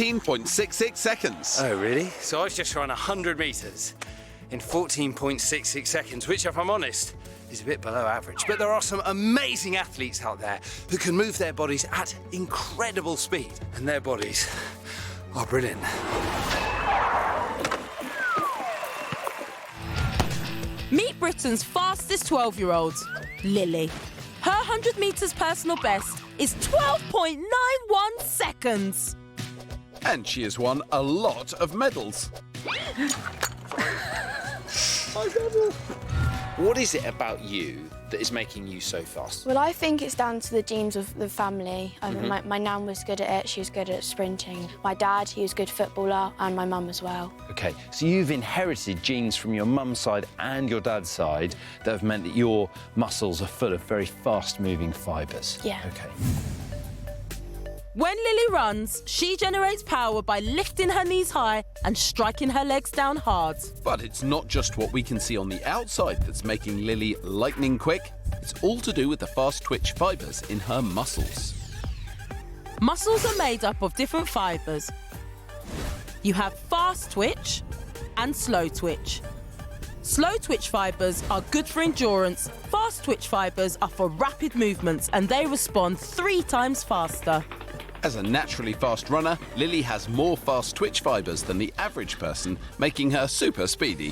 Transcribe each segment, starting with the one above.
14.66 seconds. Oh, really? So I've just run 100 metres in 14.66 seconds, which, if I'm honest, is a bit below average. But there are some amazing athletes out there who can move their bodies at incredible speed, and their bodies are brilliant. Meet Britain's fastest 12-year-old, Lily. Her 100 metres personal best is 12.91 seconds. And she has won a lot of medals. What is it about you that is making you so fast? Well, I think it's down to the genes of the family. My nan was good at it, she was good at sprinting. My dad, he was a good footballer, and my mum as well. OK, so you've inherited genes from your mum's side and your dad's side that have meant that your muscles are full of very fast-moving fibres. Yeah. OK. When Lily runs, she generates power by lifting her knees high and striking her legs down hard. But it's not just what we can see on the outside that's making Lily lightning quick. It's all to do with the fast twitch fibres in her muscles. Muscles are made up of different fibres. You have fast twitch and slow twitch. Slow twitch fibres are good for endurance. Fast twitch fibres are for rapid movements, and they respond 3 times faster. As a naturally fast runner, Lily has more fast twitch fibres than the average person, making her super speedy.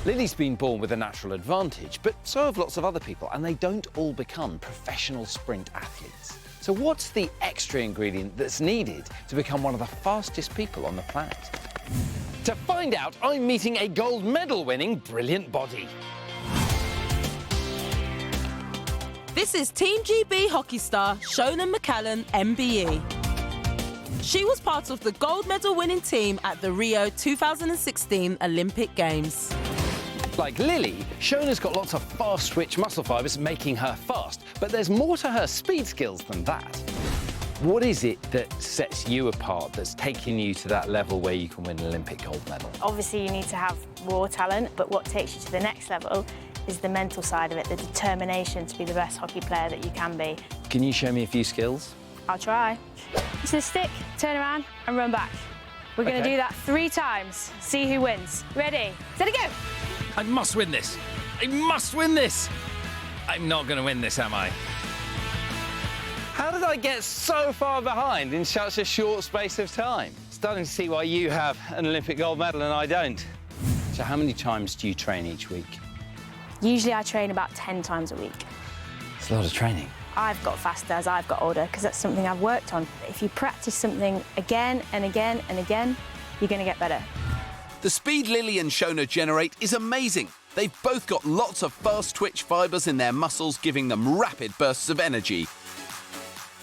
Lily's been born with a natural advantage, but so have lots of other people, and they don't all become professional sprint athletes. So what's the extra ingredient that's needed to become one of the fastest people on the planet? To find out, I'm meeting a gold medal-winning brilliant body. This is Team GB hockey star Shona McCallan, MBE. She was part of the gold medal winning team at the Rio 2016 Olympic Games. Like Lily, Shona's got lots of fast twitch muscle fibres making her fast, but there's more to her speed skills than that. What is it that sets you apart, that's taking you to that level where you can win an Olympic gold medal? Obviously, you need to have raw talent, but what takes you to the next level is the mental side of it, the determination to be the best hockey player that you can be. Can you show me a few skills? I'll try. It's a stick, turn around and run back. We're going to do that 3 times. See who wins. Ready, steady, go! I must win this. I must win this. I'm not going to win this, am I? How did I get so far behind in such a short space of time? Starting to see why you have an Olympic gold medal and I don't. So how many times do you train each week? Usually I train about 10 times a week. It's a lot of training. I've got faster as I've got older because that's something I've worked on. If you practice something again and again and again, you're going to get better. The speed Lily and Shona generate is amazing. They've both got lots of fast twitch fibres in their muscles, giving them rapid bursts of energy.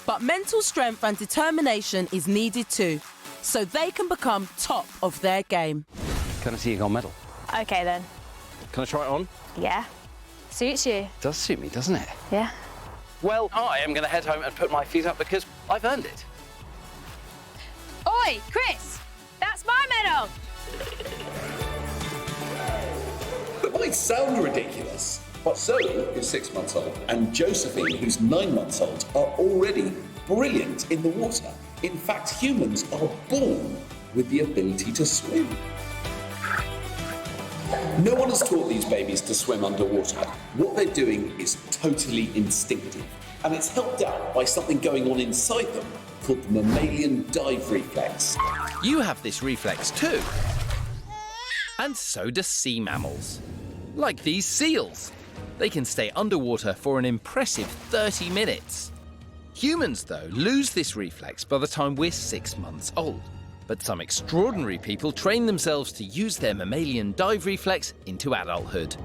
But mental strength and determination is needed too, so they can become top of their game. Can I see your gold medal? OK then. Can I try it on? Yeah. Suits you. It does suit me, doesn't it? Yeah. Well, I am going to head home and put my feet up because I've earned it. Oi, Chris! That's my medal! It might sound ridiculous, but Zoe, who's 6 months old, and Josephine, who's 9 months old, are already brilliant in the water. In fact, humans are born with the ability to swim. No one has taught these babies to swim underwater. What they're doing is totally instinctive, and it's helped out by something going on inside them called the mammalian dive reflex. You have this reflex too. And so do sea mammals. Like these seals. They can stay underwater for an impressive 30 minutes. Humans, though, lose this reflex by the time we're 6 months old. But some extraordinary people train themselves to use their mammalian dive reflex into adulthood.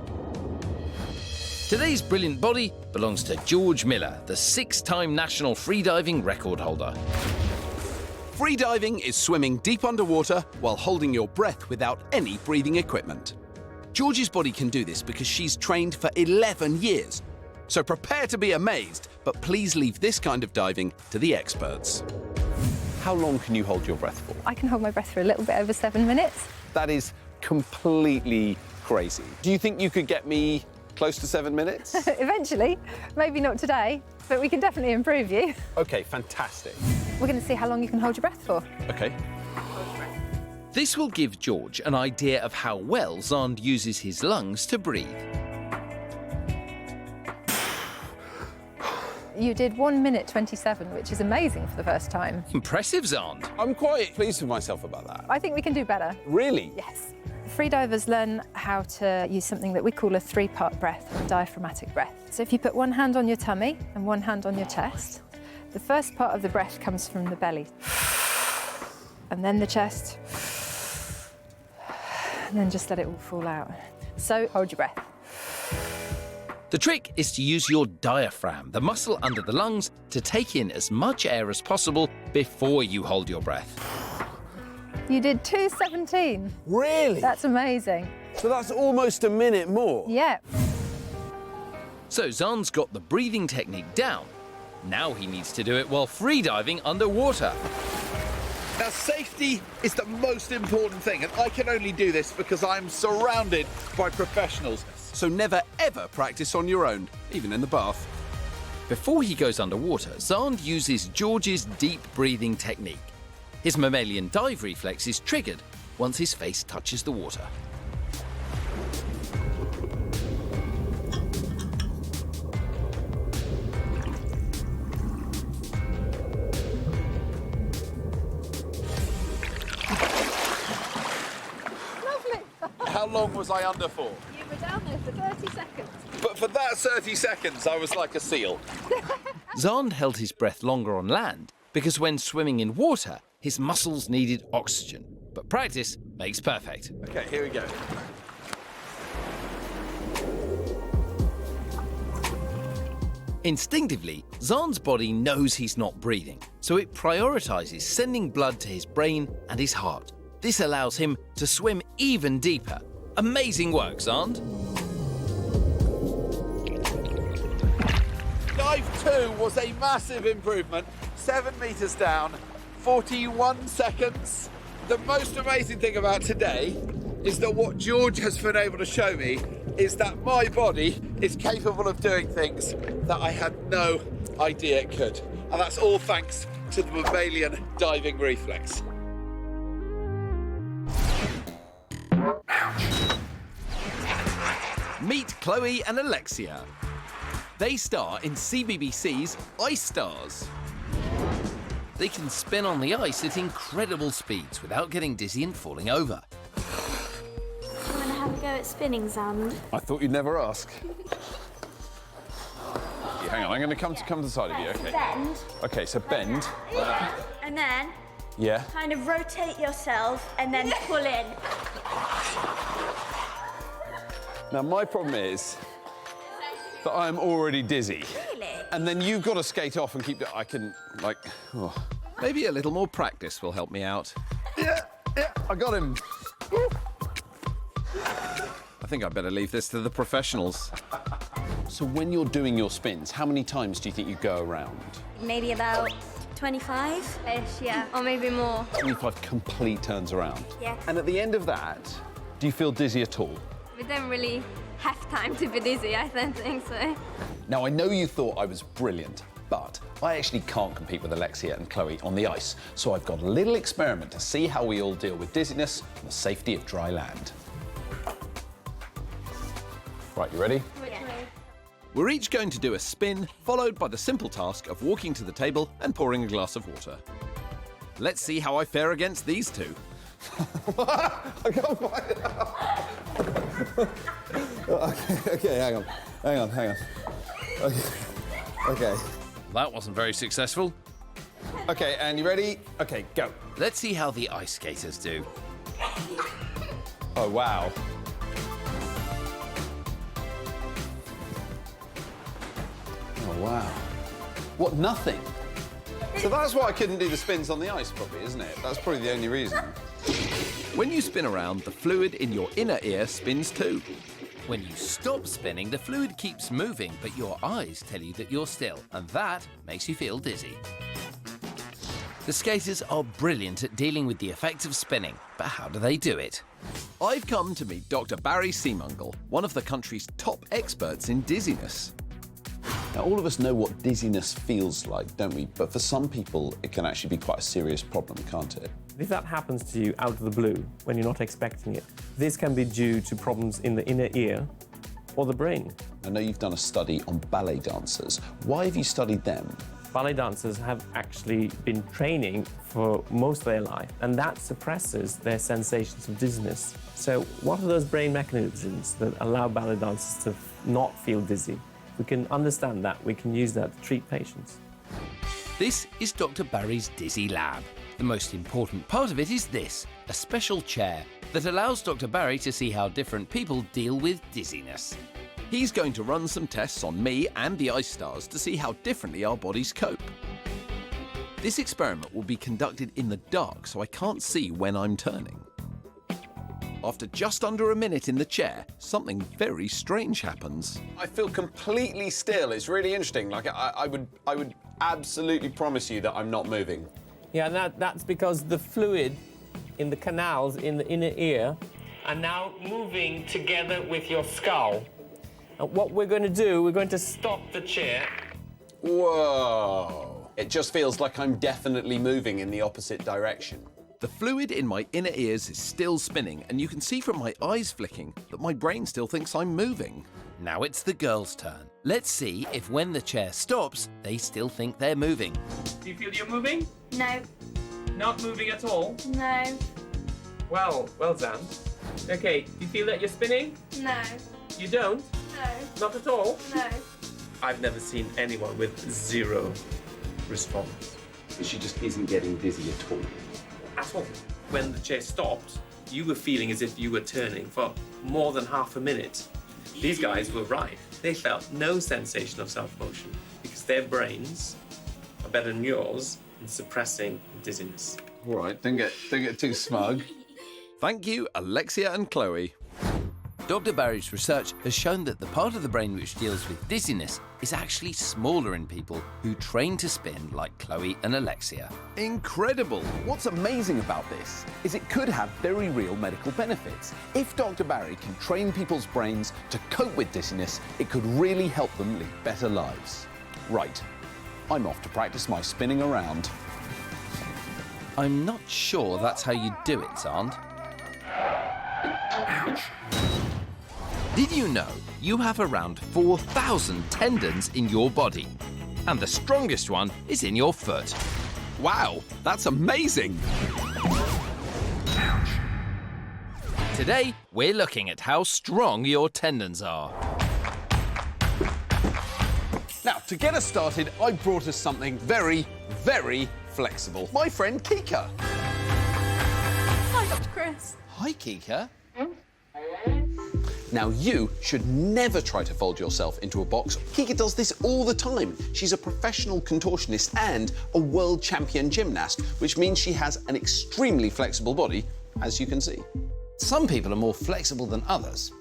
Today's brilliant body belongs to George Miller, the 6-time national freediving record holder. Freediving is swimming deep underwater while holding your breath without any breathing equipment. George's body can do this because she's trained for 11 years. So prepare to be amazed, but please leave this kind of diving to the experts. How long can you hold your breath for? I can hold my breath for a little bit over 7 minutes. That is completely crazy. Do you think you could get me close to 7 minutes? Eventually. Maybe not today, but we can definitely improve you. OK, fantastic. We're going to see how long you can hold your breath for. OK. This will give George an idea of how well Xand uses his lungs to breathe. You did 1 minute 27, which is amazing for the first time. Impressive, Xand. I'm quite pleased with myself about that. I think we can do better. Really? Yes. Freedivers learn how to use something that we call a 3-part breath, or diaphragmatic breath. So if you put one hand on your tummy and one hand on your chest, the first part of the breath comes from the belly, and then the chest, and then just let it all fall out. So hold your breath. The trick is to use your diaphragm, the muscle under the lungs, to take in as much air as possible before you hold your breath. You did 2:17. Really? That's amazing. So that's almost a minute more. Yeah. So Xand's got the breathing technique down. Now he needs to do it while freediving underwater. Now, safety is the most important thing, and I can only do this because I'm surrounded by professionals. So never, ever practice on your own, even in the bath. Before he goes underwater, Xand uses George's deep breathing technique. His mammalian dive reflex is triggered once his face touches the water. Lovely. How long was I under for? You were down there for 30 seconds. But for that 30 seconds, I was like a seal. Xand held his breath longer on land because when swimming in water, his muscles needed oxygen. But practice makes perfect. Okay, here we go. Instinctively, Xand's body knows he's not breathing, so it prioritizes sending blood to his brain and his heart. This allows him to swim even deeper. Amazing work, Xand. Dive 2 was a massive improvement. 7 meters down, 41 seconds. The most amazing thing about today is that what George has been able to show me is that my body is capable of doing things that I had no idea it could. And that's all thanks to the mammalian diving reflex. Meet Chloe and Alexia. They star in CBBC's Ice Stars. They can spin on the ice at incredible speeds without getting dizzy and falling over. You want to have a go at spinning, Xand? I thought you'd never ask. Hang on, I'm going to come to the side of you, okay? Bend. Okay, so bend. And then Yeah. kind of rotate yourself and then pull in. Now, my problem is that I'm already dizzy. Really? And then you've got to skate off and keep... I can, like... Oh. Maybe a little more practice will help me out. Yeah, I got him. I think I'd better leave this to the professionals. So when you're doing your spins, how many times do you think you go around? Maybe about 25-ish, yeah. Or maybe more. 25 complete turns around. Yeah. And at the end of that, do you feel dizzy at all? We don't really have time to be dizzy, I don't think so. Now, I know you thought I was brilliant, but I actually can't compete with Alexia and Chloe on the ice. So I've got a little experiment to see how we all deal with dizziness and the safety of dry land. Right, you ready? Which way? We're each going to do a spin, followed by the simple task of walking to the table and pouring a glass of water. Let's see how I fare against these two. I can't find it out. Okay, hang on. Okay. That wasn't very successful. Okay, and you ready? Okay, go. Let's see how the ice skaters do. Oh, wow. Oh, wow. What, nothing? So that's why I couldn't do the spins on the ice, probably, isn't it? That's probably the only reason. When you spin around, the fluid in your inner ear spins too. When you stop spinning, the fluid keeps moving, but your eyes tell you that you're still, and that makes you feel dizzy. The skaters are brilliant at dealing with the effects of spinning, but how do they do it? I've come to meet Dr. Barry Seamungle, one of the country's top experts in dizziness. Now, all of us know what dizziness feels like, don't we? But for some people, it can actually be quite a serious problem, can't it? If that happens to you out of the blue, when you're not expecting it, this can be due to problems in the inner ear or the brain. I know you've done a study on ballet dancers. Why have you studied them? Ballet dancers have actually been training for most of their life, and that suppresses their sensations of dizziness. So what are those brain mechanisms that allow ballet dancers to not feel dizzy? If we can understand that, we can use that to treat patients. This is Dr. Barry's Dizzy Lab. The most important part of it is this, a special chair that allows Dr. Barry to see how different people deal with dizziness. He's going to run some tests on me and the ice stars to see how differently our bodies cope. This experiment will be conducted in the dark, so I can't see when I'm turning. After just under a minute in the chair, something very strange happens. I feel completely still. It's really interesting. Like I would absolutely promise you that I'm not moving. Yeah, and that's because the fluid in the canals in the inner ear are now moving together with your skull. And what we're going to do, we're going to stop the chair. Whoa! It just feels like I'm definitely moving in the opposite direction. The fluid in my inner ears is still spinning, and you can see from my eyes flicking that my brain still thinks I'm moving. Now it's the girls' turn. Let's see if when the chair stops, they still think they're moving. Do you feel you're moving? No. Not moving at all? No. Well Xand. Okay, do you feel that you're spinning? No. You don't? No. Not at all? No. I've never seen anyone with zero response. She just isn't getting dizzy at all. At all. When the chair stopped, you were feeling as if you were turning for more than half a minute. These guys were right. They felt no sensation of self-motion because their brains are better than yours in suppressing dizziness. All right, don't get too smug. Thank you, Alexia and Chloe. Dr. Barry's research has shown that the part of the brain which deals with dizziness is actually smaller in people who train to spin like Chloe and Alexia. Incredible! What's amazing about this is it could have very real medical benefits. If Dr. Barry can train people's brains to cope with dizziness, it could really help them lead better lives. Right, I'm off to practice my spinning around. I'm not sure that's how you do it, Xand. Ouch. Did you know you have around 4,000 tendons in your body? And the strongest one is in your foot. Wow, that's amazing! Ouch. Today, we're looking at how strong your tendons are. Now, to get us started, I brought us something very, very flexible. My friend Kika. Hi, Dr. Chris. Hi, Kika. Now, you should never try to fold yourself into a box. Kika does this all the time. She's a professional contortionist and a world champion gymnast, which means she has an extremely flexible body, as you can see. Some people are more flexible than others.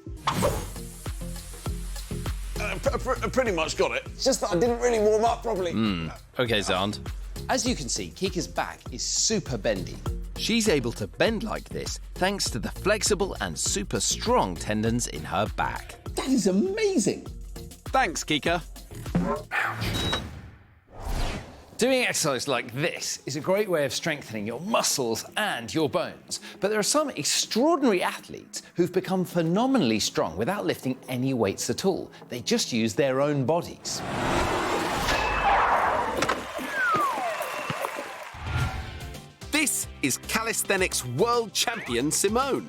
Pretty much got it. It's just that I didn't really warm up properly. OK, Xand. As you can see, Kika's back is super bendy. She's able to bend like this thanks to the flexible and super strong tendons in her back. That is amazing. Thanks, Kika. Doing exercise like this is a great way of strengthening your muscles and your bones. But there are some extraordinary athletes who've become phenomenally strong without lifting any weights at all. They just use their own bodies. This is calisthenics world champion Simone.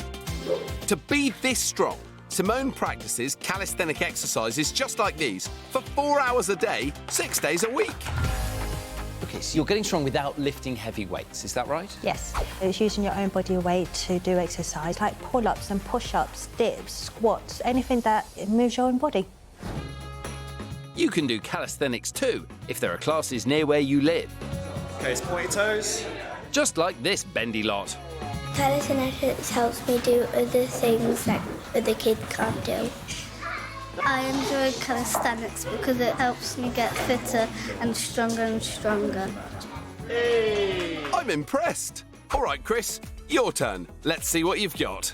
To be this strong, Simone practices calisthenic exercises just like these for 4 hours a day, 6 days a week. OK, so you're getting strong without lifting heavy weights, is that right? Yes. It's using your own body weight to do exercise, like pull-ups and push-ups, dips, squats, anything that moves your own body. You can do calisthenics too, if there are classes near where you live. OK, so point your toes. Just like this bendy lot. Calisthenics helps me do other things that other kids can't do. I enjoy calisthenics because it helps me get fitter and stronger. Hey! I'm impressed. All right, Chris, your turn. Let's see what you've got.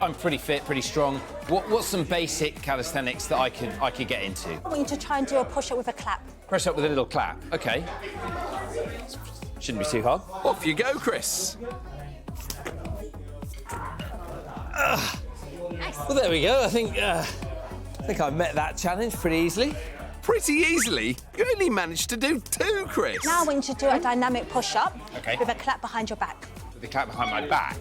I'm pretty fit, pretty strong. What's some basic calisthenics that I could get into? I want you to try and do a push-up with a clap. Press up with a little clap. OK. Shouldn't be too hard. Off you go, Chris. Well, there we go. I think I met that challenge pretty easily. Pretty easily? You only managed to do 2, Chris. Now I want you to do a dynamic push-up Okay. with a clap behind your back. With the clap behind my back.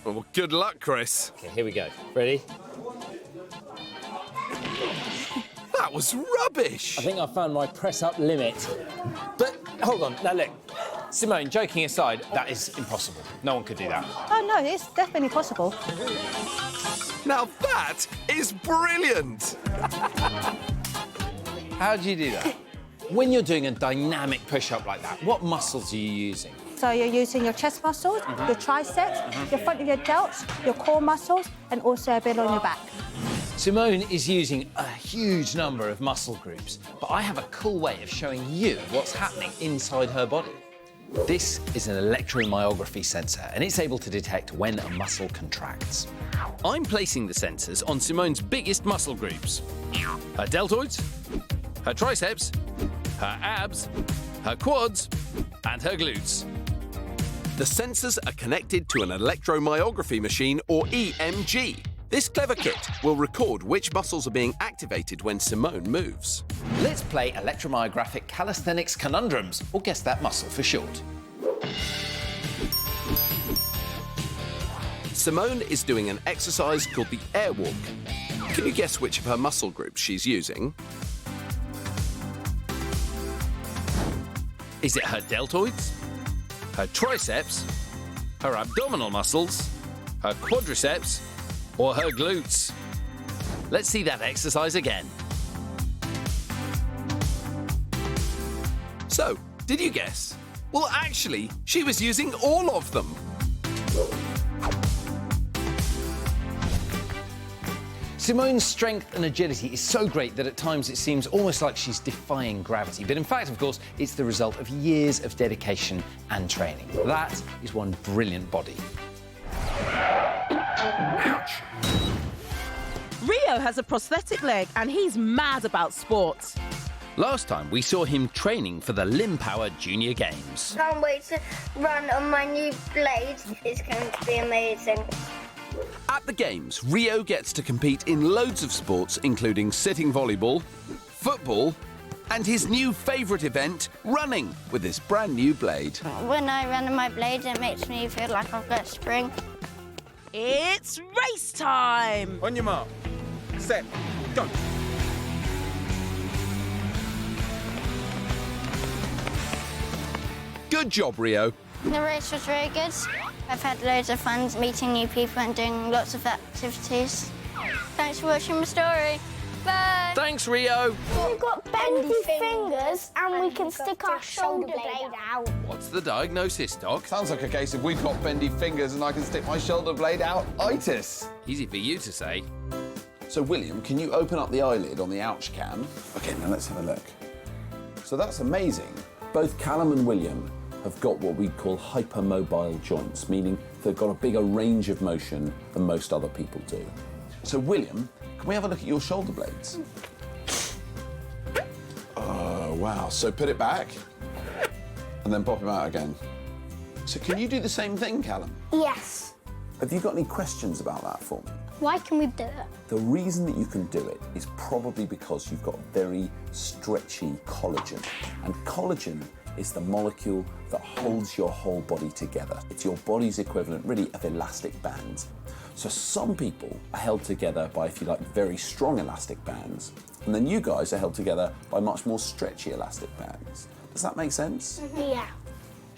Well, good luck, Chris. Okay, here we go. Ready? That was rubbish. I think I found my press-up limit. But hold on, now look. Simone, joking aside, that is impossible. No one could do that. Oh, no, it's definitely possible. Now that is brilliant. How do you do that? When you're doing a dynamic push-up like that, what muscles are you using? So you're using your chest muscles, your triceps, your front of your delts, your core muscles, and also a bit on your back. Simone is using a huge number of muscle groups, but I have a cool way of showing you what's happening inside her body. This is an electromyography sensor, and it's able to detect when a muscle contracts. I'm placing the sensors on Simone's biggest muscle groups. Her deltoids, her triceps, her abs, her quads, and her glutes. The sensors are connected to an electromyography machine, or EMG. This clever kit will record which muscles are being activated when Simone moves. Let's play electromyographic calisthenics conundrums, or guess that muscle for short. Simone is doing an exercise called the air walk. Can you guess which of her muscle groups she's using? Is it her deltoids, her triceps, her abdominal muscles, her quadriceps, or her glutes? Let's see that exercise again. So, did you guess? Well, actually, she was using all of them. Simone's strength and agility is so great that at times it seems almost like she's defying gravity. But in fact, of course, it's the result of years of dedication and training. That is one brilliant body. Ouch. Rio has a prosthetic leg and he's mad about sports. Last time we saw him training for the Limb Power Junior Games. Can't wait to run on my new blade. It's going to be amazing. At the Games, Rio gets to compete in loads of sports, including sitting volleyball, football, and his new favourite event, running, with this brand new blade. When I run on my blade, it makes me feel like I've got spring. It's race time! On your mark. Set. Go. Good job, Rio. The race was very good. I've had loads of fun meeting new people and doing lots of activities. Thanks for watching my story. Bye. Thanks, Rio. We've got bendy fingers and we can stick our shoulder blade out. What's the diagnosis, Doc? Sounds like a case of we've got bendy fingers and I can stick my shoulder blade out. Itis. Easy for you to say. So, William, can you open up the eyelid on the ouch cam? OK, now let's have a look. So that's amazing. Both Callum and William have got what we call hypermobile joints, meaning they've got a bigger range of motion than most other people do. So, William, can we have a look at your shoulder blades? Oh, wow. So put it back and then pop him out again. So can you do the same thing, Callum? Yes. Have you got any questions about that for me? Why can we do it? The reason that you can do it is probably because you've got very stretchy collagen. And collagen is the molecule that holds your whole body together. It's your body's equivalent, really, of elastic bands. So some people are held together by, if you like, very strong elastic bands, and then you guys are held together by much more stretchy elastic bands. Does that make sense? Yeah.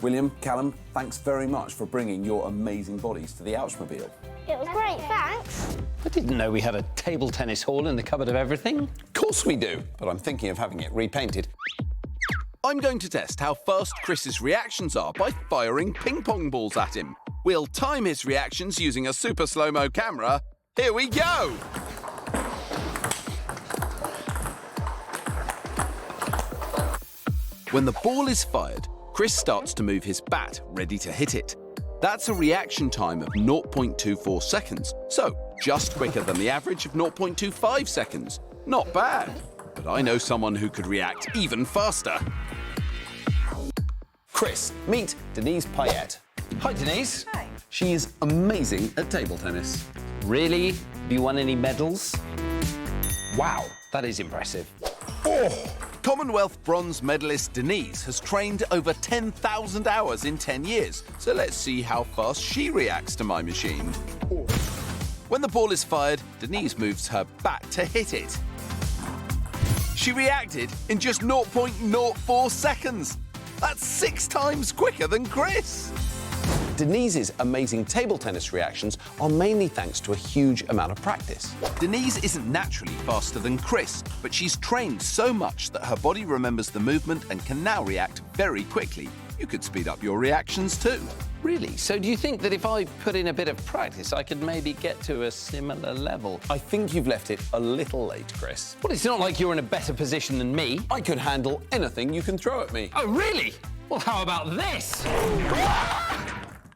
William, Callum, thanks very much for bringing your amazing bodies to the Ouchmobile. It was great, thanks. I didn't know we had a table tennis hall in the cupboard of everything. Of course we do, but I'm thinking of having it repainted. I'm going to test how fast Chris's reactions are by firing ping pong balls at him. We'll time his reactions using a super slow-mo camera. Here we go! When the ball is fired, Chris starts to move his bat, ready to hit it. That's a reaction time of 0.24 seconds, so just quicker than the average of 0.25 seconds. Not bad, but I know someone who could react even faster. Chris, meet Denise Payette. Hi, Denise. Hi. She is amazing at table tennis. Really? Have you won any medals? Wow, that is impressive. Oh! Commonwealth bronze medalist Denise has trained over 10,000 hours in 10 years. So let's see how fast she reacts to my machine. When the ball is fired, Denise moves her bat to hit it. She reacted in just 0.04 seconds. That's 6 times quicker than Chris. Denise's amazing table tennis reactions are mainly thanks to a huge amount of practice. Denise isn't naturally faster than Chris, but she's trained so much that her body remembers the movement and can now react very quickly. You could speed up your reactions too. Really? So do you think that if I put in a bit of practice, I could maybe get to a similar level? I think you've left it a little late, Chris. Well, it's not like you're in a better position than me. I could handle anything you can throw at me. Oh, really? Well, how about this?